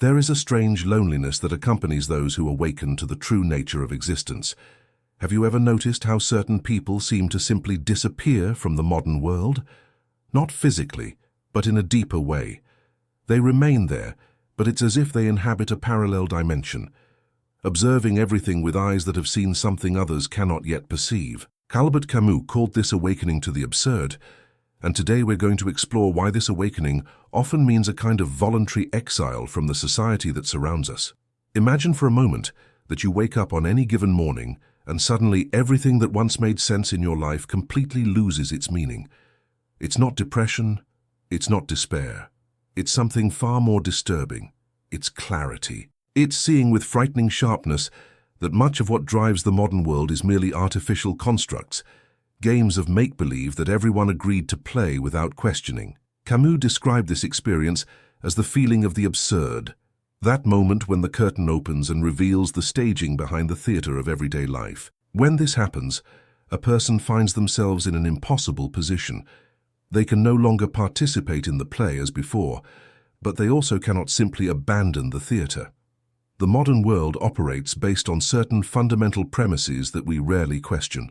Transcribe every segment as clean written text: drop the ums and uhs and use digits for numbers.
There is a strange loneliness that accompanies those who awaken to the true nature of existence. Have you ever noticed how certain people seem to simply disappear from the modern world? Not physically, but in a deeper way. They remain there, but it's as if they inhabit a parallel dimension, observing everything with eyes that have seen something others cannot yet perceive. Albert Camus called this awakening to the absurd, and today we're going to explore why this awakening often means a kind of voluntary exile from the society that surrounds us. Imagine for a moment that you wake up on any given morning and suddenly everything that once made sense in your life completely loses its meaning. It's not depression, it's not despair. It's something far more disturbing. It's clarity. It's seeing with frightening sharpness that much of what drives the modern world is merely artificial constructs, games of make-believe that everyone agreed to play without questioning. Camus described this experience as the feeling of the absurd, that moment when the curtain opens and reveals the staging behind the theater of everyday life. When this happens, a person finds themselves in an impossible position. They can no longer participate in the play as before, but they also cannot simply abandon the theater. The modern world operates based on certain fundamental premises that we rarely question.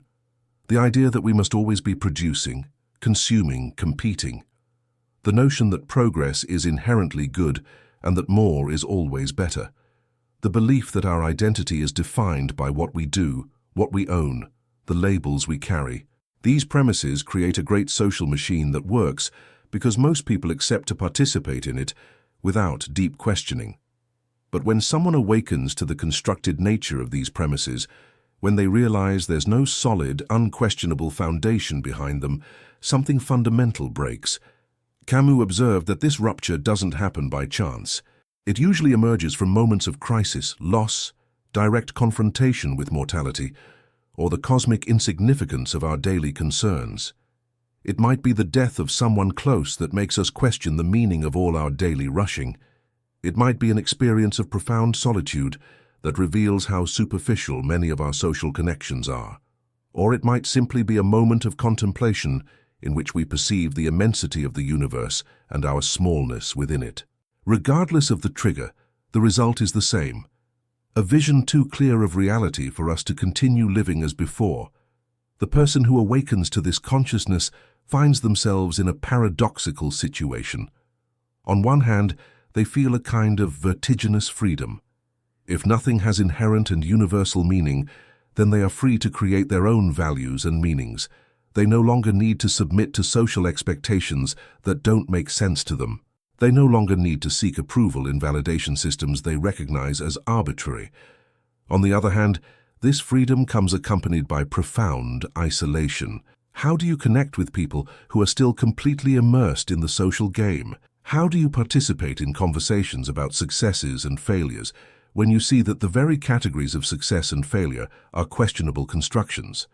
The idea that we must always be producing, consuming, competing. The notion that progress is inherently good and that more is always better. The belief that our identity is defined by what we do, what we own, the labels we carry. These premises create a great social machine that works because most people accept to participate in it without deep questioning. But when someone awakens to the constructed nature of these premises, when they realize there's no solid, unquestionable foundation behind them, something fundamental breaks. Camus observed that this rupture doesn't happen by chance. It usually emerges from moments of crisis, loss, direct confrontation with mortality, or the cosmic insignificance of our daily concerns. It might be the death of someone close that makes us question the meaning of all our daily rushing. It might be an experience of profound solitude that reveals how superficial many of our social connections are. Or it might simply be a moment of contemplation in which we perceive the immensity of the universe and our smallness within it. Regardless of the trigger, the result is the same. A vision too clear of reality for us to continue living as before. The person who awakens to this consciousness finds themselves in a paradoxical situation. On one hand, they feel a kind of vertiginous freedom. If nothing has inherent and universal meaning, then they are free to create their own values and meanings. They no longer need to submit to social expectations that don't make sense to them. They no longer need to seek approval in validation systems they recognize as arbitrary. On the other hand, this freedom comes accompanied by profound isolation. How do you connect with people who are still completely immersed in the social game? How do you participate in conversations about successes and failures when you see that the very categories of success and failure are questionable constructions?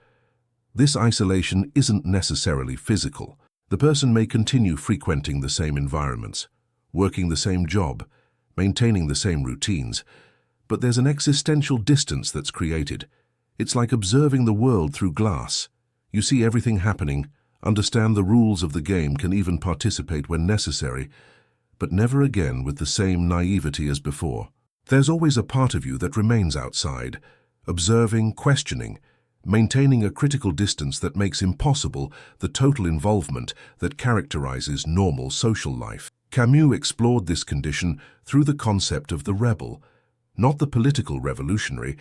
This isolation isn't necessarily physical. The person may continue frequenting the same environments, working the same job, maintaining the same routines, but there's an existential distance that's created. It's like observing the world through glass. You see everything happening, understand the rules of the game, can even participate when necessary, but never again with the same naivety as before. There's always a part of you that remains outside, observing, questioning, maintaining a critical distance that makes impossible the total involvement that characterizes normal social life. Camus explored this condition through the concept of the rebel, not the political revolutionary,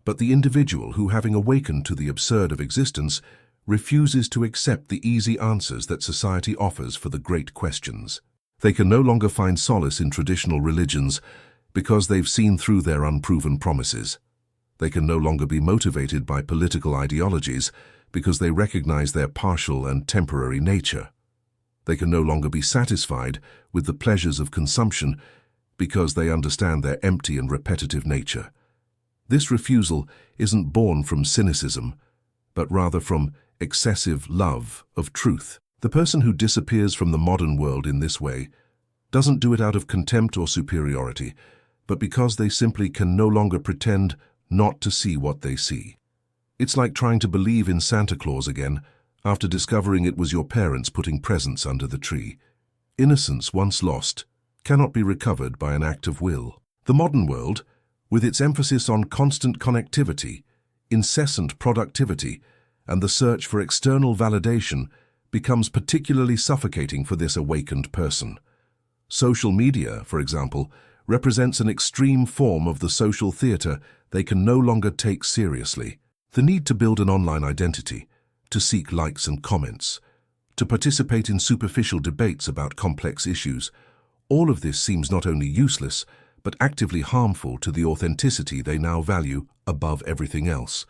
but the individual who, having awakened to the absurd of existence, refuses to accept the easy answers that society offers for the great questions. They can no longer find solace in traditional religions because they've seen through their unproven promises. They can no longer be motivated by political ideologies because they recognize their partial and temporary nature. They can no longer be satisfied with the pleasures of consumption because they understand their empty and repetitive nature. This refusal isn't born from cynicism, but rather from excessive love of truth. The person who disappears from the modern world in this way doesn't do it out of contempt or superiority, but because they simply can no longer pretend not to see what they see. It's like trying to believe in Santa Claus again after discovering it was your parents putting presents under the tree. Innocence once lost cannot be recovered by an act of will. The modern world, with its emphasis on constant connectivity, incessant productivity, and the search for external validation, becomes particularly suffocating for this awakened person. Social media, for example, represents an extreme form of the social theater they can no longer take seriously. The need to build an online identity, to seek likes and comments, to participate in superficial debates about complex issues, all of this seems not only useless, but actively harmful to the authenticity they now value above everything else.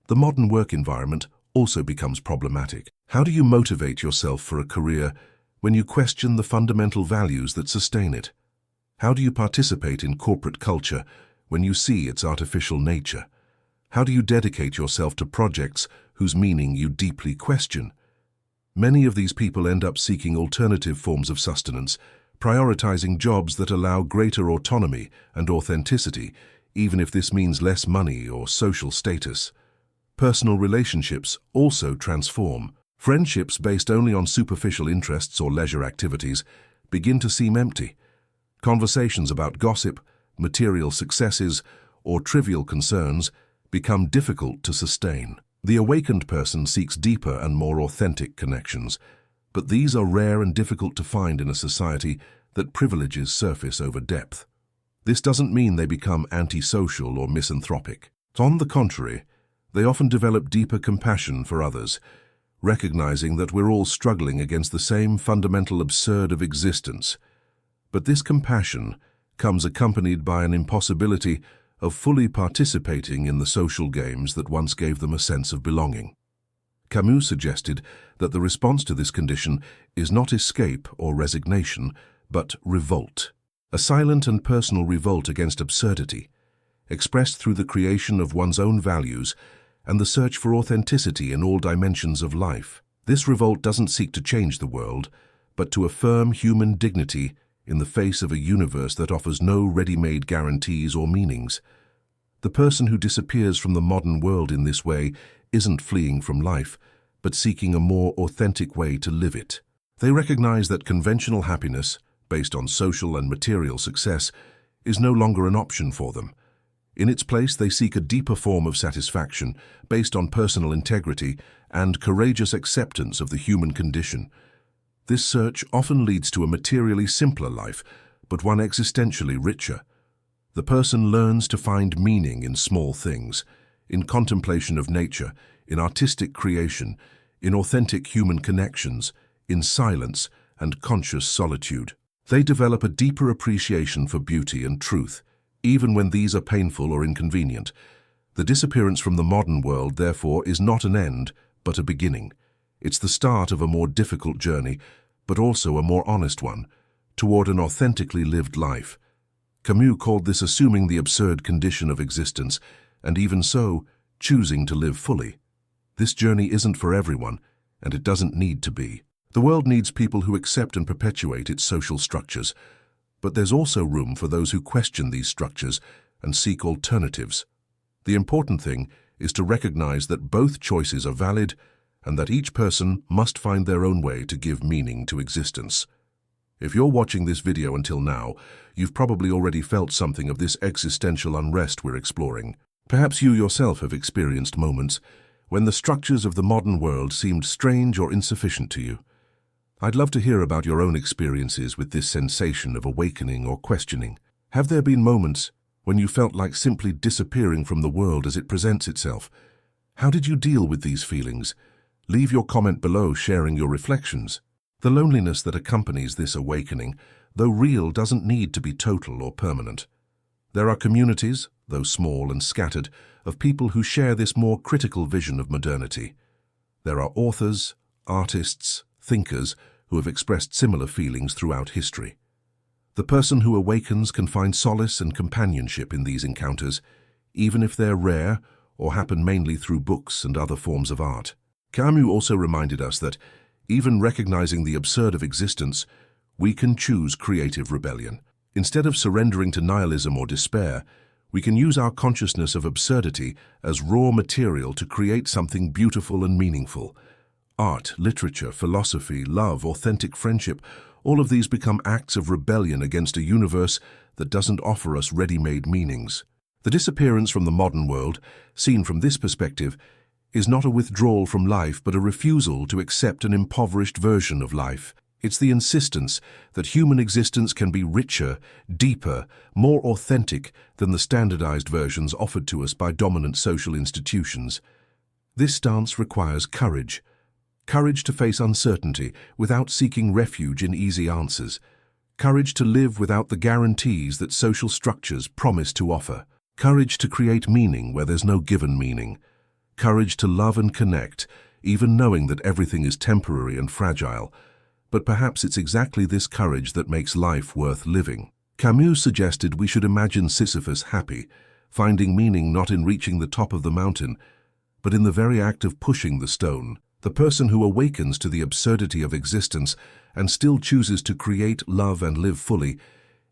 The modern work environment also becomes problematic. How do you motivate yourself for a career when you question the fundamental values that sustain it? How do you participate in corporate culture when you see its artificial nature? How do you dedicate yourself to projects whose meaning you deeply question? Many of these people end up seeking alternative forms of sustenance, prioritizing jobs that allow greater autonomy and authenticity, even if this means less money or social status. Personal relationships also transform. Friendships based only on superficial interests or leisure activities begin to seem empty. Conversations about gossip, material successes, or trivial concerns become difficult to sustain. The awakened person seeks deeper and more authentic connections, but these are rare and difficult to find in a society that privileges surface over depth. This doesn't mean they become antisocial or misanthropic. On the contrary, they often develop deeper compassion for others, recognizing that we're all struggling against the same fundamental absurd of existence. But this compassion comes accompanied by an impossibility of fully participating in the social games that once gave them a sense of belonging. Camus suggested that the response to this condition is not escape or resignation, but revolt, a silent and personal revolt against absurdity, expressed through the creation of one's own values and the search for authenticity in all dimensions of life. This revolt doesn't seek to change the world, but to affirm human dignity in the face of a universe that offers no ready-made guarantees or meanings. The person who disappears from the modern world in this way isn't fleeing from life, but seeking a more authentic way to live it. They recognize that conventional happiness, based on social and material success, is no longer an option for them. In its place, they seek a deeper form of satisfaction based on personal integrity and courageous acceptance of the human condition. This search often leads to a materially simpler life, but one existentially richer. The person learns to find meaning in small things, in contemplation of nature, in artistic creation, in authentic human connections, in silence and conscious solitude. They develop a deeper appreciation for beauty and truth, even when these are painful or inconvenient. The disappearance from the modern world, therefore, is not an end, but a beginning. It's the start of a more difficult journey, but also a more honest one, toward an authentically lived life. Camus called this assuming the absurd condition of existence, and even so, choosing to live fully. This journey isn't for everyone, and it doesn't need to be. The world needs people who accept and perpetuate its social structures, but there's also room for those who question these structures and seek alternatives. The important thing is to recognize that both choices are valid and that each person must find their own way to give meaning to existence. If you're watching this video until now, you've probably already felt something of this existential unrest we're exploring. Perhaps you yourself have experienced moments when the structures of the modern world seemed strange or insufficient to you. I'd love to hear about your own experiences with this sensation of awakening or questioning. Have there been moments when you felt like simply disappearing from the world as it presents itself? How did you deal with these feelings? Leave your comment below sharing your reflections. The loneliness that accompanies this awakening, though real, doesn't need to be total or permanent. There are communities, though small and scattered, of people who share this more critical vision of modernity. There are authors, artists, thinkers who have expressed similar feelings throughout history. The person who awakens can find solace and companionship in these encounters, even if they're rare or happen mainly through books and other forms of art. Camus also reminded us that, even recognizing the absurd of existence, we can choose creative rebellion. Instead of surrendering to nihilism or despair, we can use our consciousness of absurdity as raw material to create something beautiful and meaningful. Art, literature, philosophy, love, authentic friendship, All of these become acts of rebellion against a universe that doesn't offer us ready-made meanings. The disappearance from the modern world, seen from this perspective, is not a withdrawal from life but a refusal to accept an impoverished version of life. It's the insistence that human existence can be richer, deeper, more authentic than the standardized versions offered to us by dominant social institutions. This stance requires courage. Courage to face uncertainty without seeking refuge in easy answers. Courage to live without the guarantees that social structures promise to offer. Courage to create meaning where there's no given meaning. Courage to love and connect, even knowing that everything is temporary and fragile. But perhaps it's exactly this courage that makes life worth living. Camus suggested we should imagine Sisyphus happy, finding meaning not in reaching the top of the mountain, but in the very act of pushing the stone. The person who awakens to the absurdity of existence and still chooses to create, love, and live fully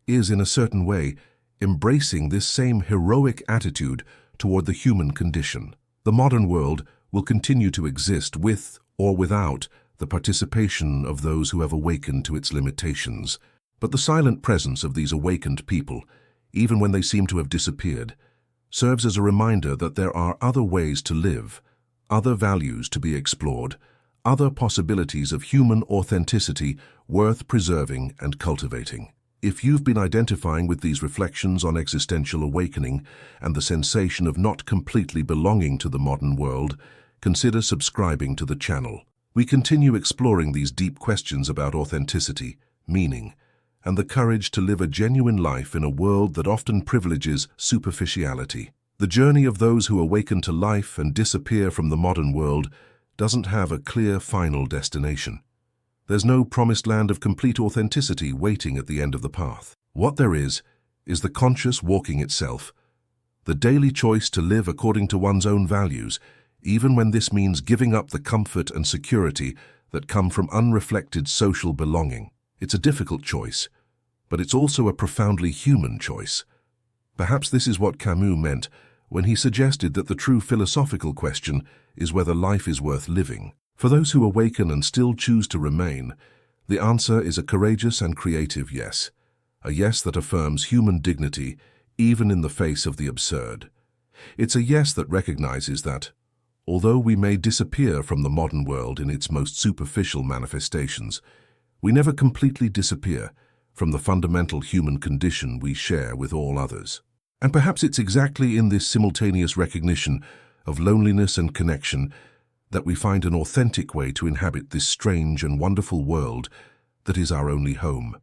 is, in a certain way, embracing this same heroic attitude toward the human condition. The modern world will continue to exist with or without the participation of those who have awakened to its limitations. But the silent presence of these awakened people, even when they seem to have disappeared, serves as a reminder that there are other ways to live, other values to be explored, other possibilities of human authenticity worth preserving and cultivating. If you've been identifying with these reflections on existential awakening and the sensation of not completely belonging to the modern world, consider subscribing to the channel. We continue exploring these deep questions about authenticity, meaning, and the courage to live a genuine life in a world that often privileges superficiality. The journey of those who awaken to life and disappear from the modern world doesn't have a clear final destination. There's no promised land of complete authenticity waiting at the end of the path. What there is the conscious walking itself, the daily choice to live according to one's own values, even when this means giving up the comfort and security that come from unreflected social belonging. It's a difficult choice, but it's also a profoundly human choice. Perhaps this is what Camus meant when he suggested that the true philosophical question is whether life is worth living. For those who awaken and still choose to remain, the answer is a courageous and creative yes, a yes that affirms human dignity even in the face of the absurd. It's a yes that recognizes that, although we may disappear from the modern world in its most superficial manifestations, we never completely disappear from the fundamental human condition we share with all others. And perhaps it's exactly in this simultaneous recognition of loneliness and connection that we find an authentic way to inhabit this strange and wonderful world that is our only home.